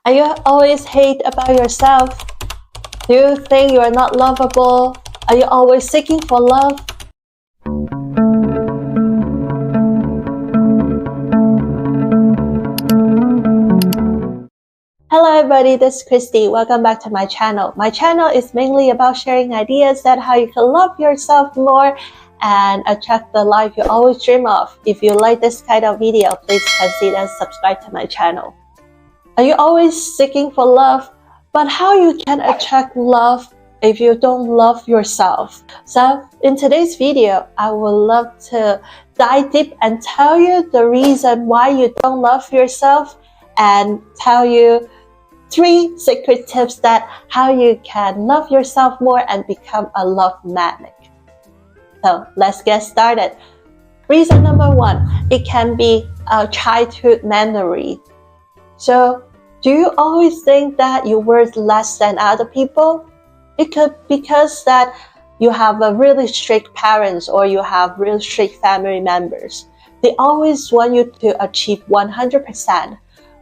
Are you always hate about yourself? Do you think you are not lovable? Are you always seeking for love? Hello everybody, this is Christy. Welcome back to my channel. My channel is mainly about sharing ideas that how you can love yourself more and attract the life you always dream of. If you like this kind of video, please consider subscribe to my channel. Are you always seeking for love? But how you can attract love if you don't love yourself? So in today's video, I would love to dive deep and tell you the reason why you don't love yourself and tell you 3 secret tips that how you can love yourself more and become a love magnet. So let's get started. Reason number 1, it can be a childhood memory. So do you always think that you're worth less than other people? It could be because that you have a really strict parents or you have really strict family members. They always want you to achieve 100%.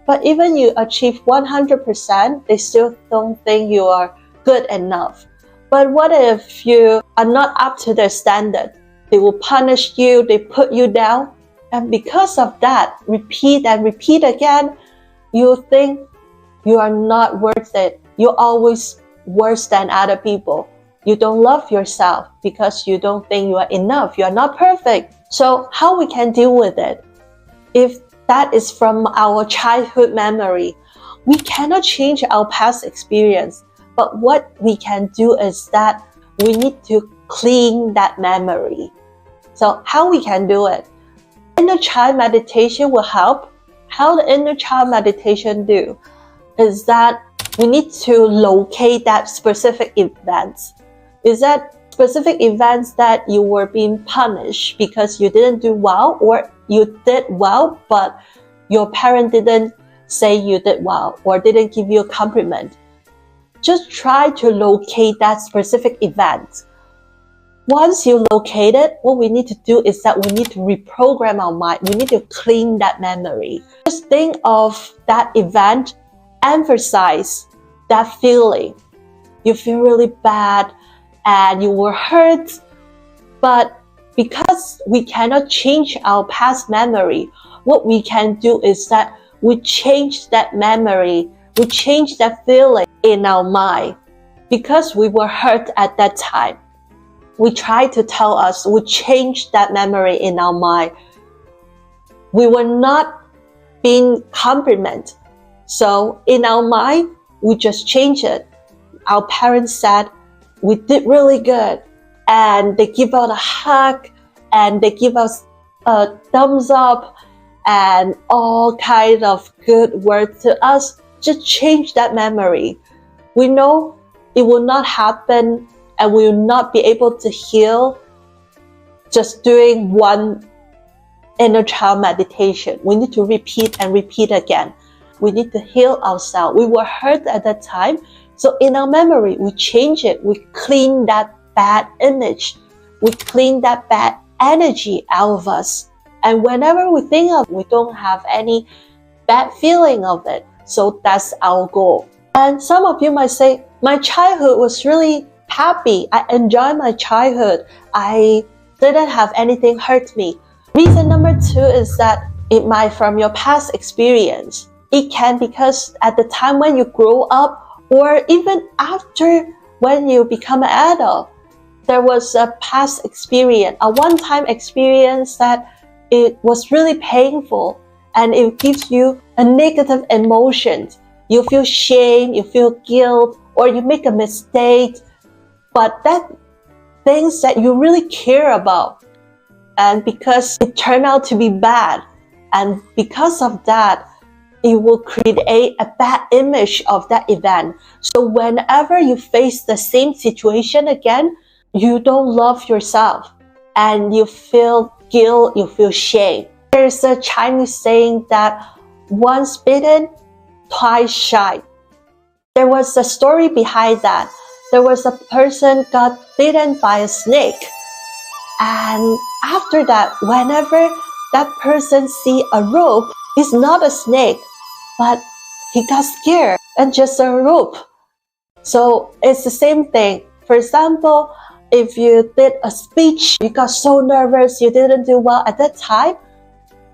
But even you achieve 100%, they still don't think you are good enough. But what if you are not up to their standard? They will punish you, they put you down. And because of that, repeat and repeat again, you think you are not worth it. You're always worse than other people. You don't love yourself because you don't think you are enough. You are not perfect. So how we can deal with it? If that is from our childhood memory, we cannot change our past experience. But what we can do is that we need to clean that memory. So how we can do it? Inner child meditation will help. How the inner child meditation do is that we need to locate that specific events. Is that specific events that you were being punished because you didn't do well, or you did well but your parent didn't say you did well or didn't give you a compliment? Just try to locate that specific event. Once you locate it, what we need to do is that we need to reprogram our mind. We need to clean that memory. Just think of that event, emphasize that feeling. You feel really bad and you were hurt, but because we cannot change our past memory, what we can do is that we change that memory, we change that feeling in our mind. Because we were hurt at that time, we try to tell us, we change that memory in our mind. We were not being complimented. So in our mind, we just change it. Our parents said, we did really good. And they give us a hug and they give us a thumbs up and all kinds of good words to us. Just change that memory. We know it will not happen and we will not be able to heal just doing one inner child meditation. We need to repeat and repeat again. We need to heal ourselves. We were hurt at that time. So in our memory, we change it. We clean that bad image. We clean that bad energy out of us. And whenever we think of it, we don't have any bad feeling of it. So that's our goal. And some of you might say, my childhood was really happy. I enjoyed my childhood. I didn't have anything hurt me. Reason number 2 is that it might from your past experience. It can because at the time when you grow up or even after when you become an adult, there was a past experience, a one-time experience that it was really painful and it gives you a negative emotion. You feel shame, you feel guilt, or you make a mistake, but that things that you really care about. And because it turned out to be bad, and because of that, it will create a bad image of that event. So whenever you face the same situation again, you don't love yourself and you feel guilt, you feel shame. There's a Chinese saying that once bitten, twice shy. There was a story behind that. There was a person got bitten by a snake. And after that, whenever that person see a rope, it's not a snake, but he got scared and just a rope. So it's the same thing. For example, if you did a speech, you got so nervous, you didn't do well at that time.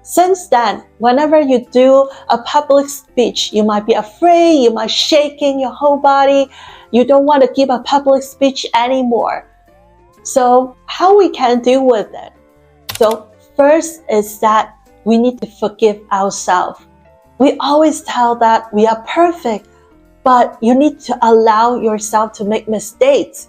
Since then, whenever you do a public speech, you might be afraid, you might shaking your whole body, you don't want to give a public speech anymore. So how we can deal with it? So first is that we need to forgive ourselves. We always tell that we are perfect, but you need to allow yourself to make mistakes.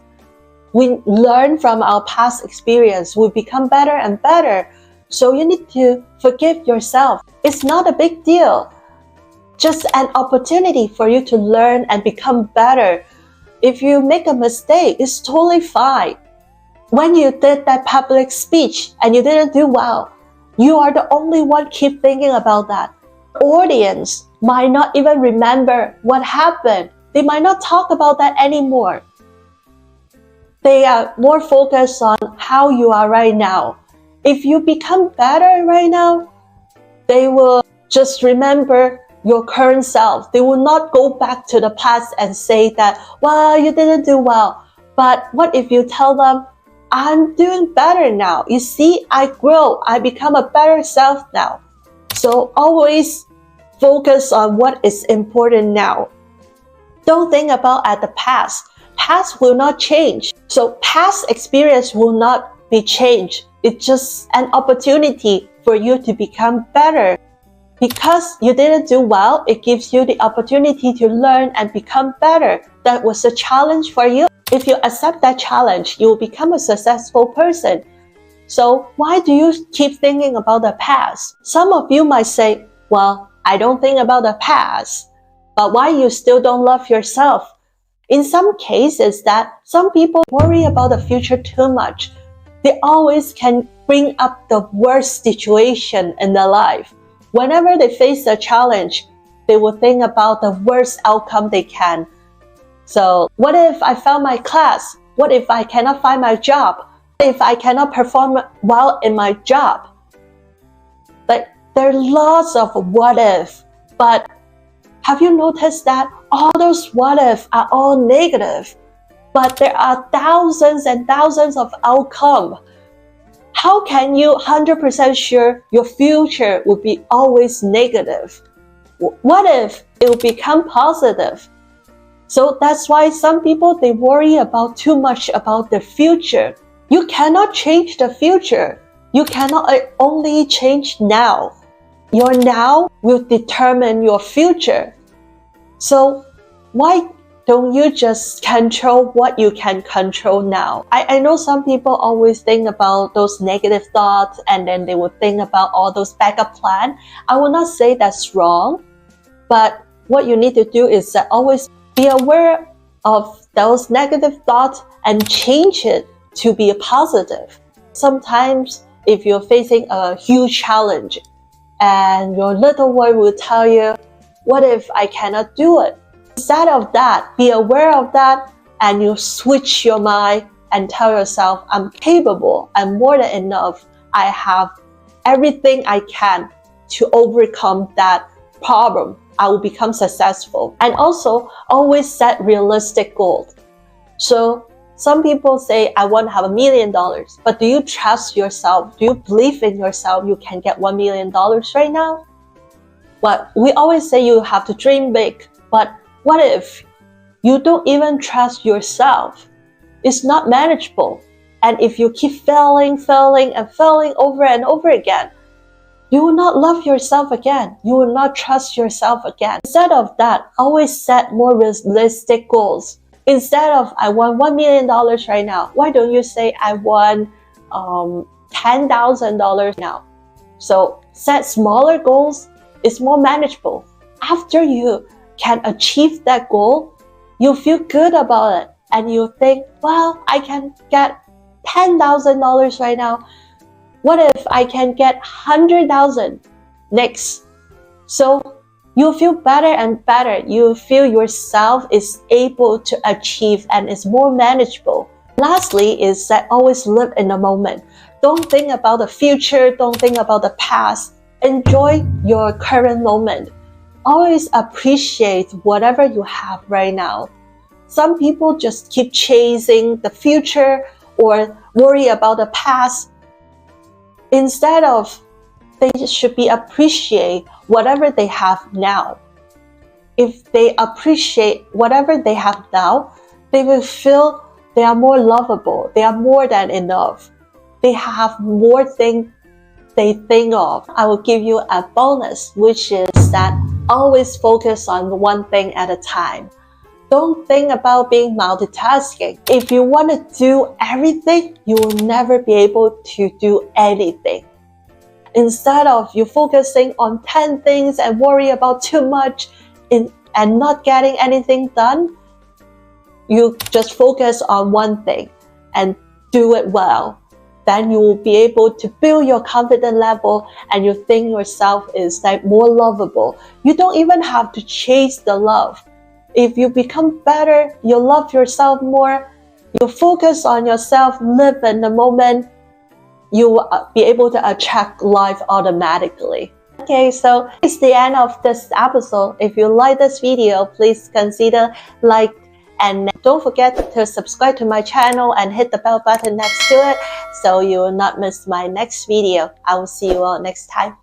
We learn from our past experience, we become better and better. So you need to forgive yourself. It's not a big deal. Just an opportunity for you to learn and become better. If you make a mistake, it's totally fine. When you did that public speech and you didn't do well, you are the only one keep thinking about that. The audience might not even remember what happened. They might not talk about that anymore. They are more focused on how you are right now. If you become better right now, they will just remember your current self. They will not go back to the past and say that, well, you didn't do well. But what if you tell them, I'm doing better now. You see, I grow. I become a better self now. So always focus on what is important now. Don't think about at the past. Past will not change. So past experience will not be changed. It's just an opportunity for you to become better. Because you didn't do well, it gives you the opportunity to learn and become better. That was a challenge for you. If you accept that challenge, you will become a successful person. So why do you keep thinking about the past? Some of you might say, well, I don't think about the past. But why you still don't love yourself? In some cases that some people worry about the future too much. They always can bring up the worst situation in their life. Whenever they face a challenge, they will think about the worst outcome they can. So what if I fail my class? What if I cannot find my job? What if I cannot perform well in my job? But there are lots of what if. But have you noticed that all those what if are all negative? But there are thousands and thousands of outcomes. How can you 100% sure your future will be always negative? What if it will become positive? So that's why some people, they worry about too much about the future. You cannot change the future. You cannot only change now. Your now will determine your future. So why don't you just control what you can control now? I know some people always think about those negative thoughts and then they will think about all those backup plans. I will not say that's wrong, but what you need to do is always be aware of those negative thoughts and change it to be positive. Sometimes if you're facing a huge challenge and your little one will tell you, what if I cannot do it? Instead of that, be aware of that and you switch your mind and tell yourself, I'm capable, I'm more than enough. I have everything I can to overcome that problem. I will become successful. And also, always set realistic goals. So some people say, I want to have $1 million. But do you trust yourself? Do you believe in yourself you can get $1 million right now? Well, we always say you have to dream big. But what if you don't even trust yourself? It's not manageable. And if you keep failing over and over again, you will not love yourself again. You will not trust yourself again. Instead of that, always set more realistic goals. Instead of, I want $1 million right now, why don't you say, I want $10,000 now? So set smaller goals. It's more manageable. After you can achieve that goal, you feel good about it. And you think, well, I can get $10,000 right now. What if I can get 100,000 next? So you feel better and better. You feel yourself is able to achieve and is more manageable. Lastly is that always live in the moment. Don't think about the future. Don't think about the past. Enjoy your current moment. Always appreciate whatever you have right now. Some people just keep chasing the future or worry about the past. Instead of, they should be appreciate whatever they have now. If they appreciate whatever they have now, they will feel they are more lovable. They are more than enough. They have more things they think of. I will give you a bonus, which is that always focus on one thing at a time. Don't think about being multitasking. If you want to do everything, you will never be able to do anything. Instead of you focusing on 10 things and worry about too much and not getting anything done, you just focus on one thing and do it well. Then you will be able to build your confidence level and you think yourself is like more lovable. You don't even have to chase the love. If you become better, you love yourself more, you focus on yourself, live in the moment, you will be able to attract life automatically. Okay, so it's the end of this episode. If you like this video, please consider like, and don't forget to subscribe to my channel and hit the bell button next to it so you will not miss my next video. I will see you all next time.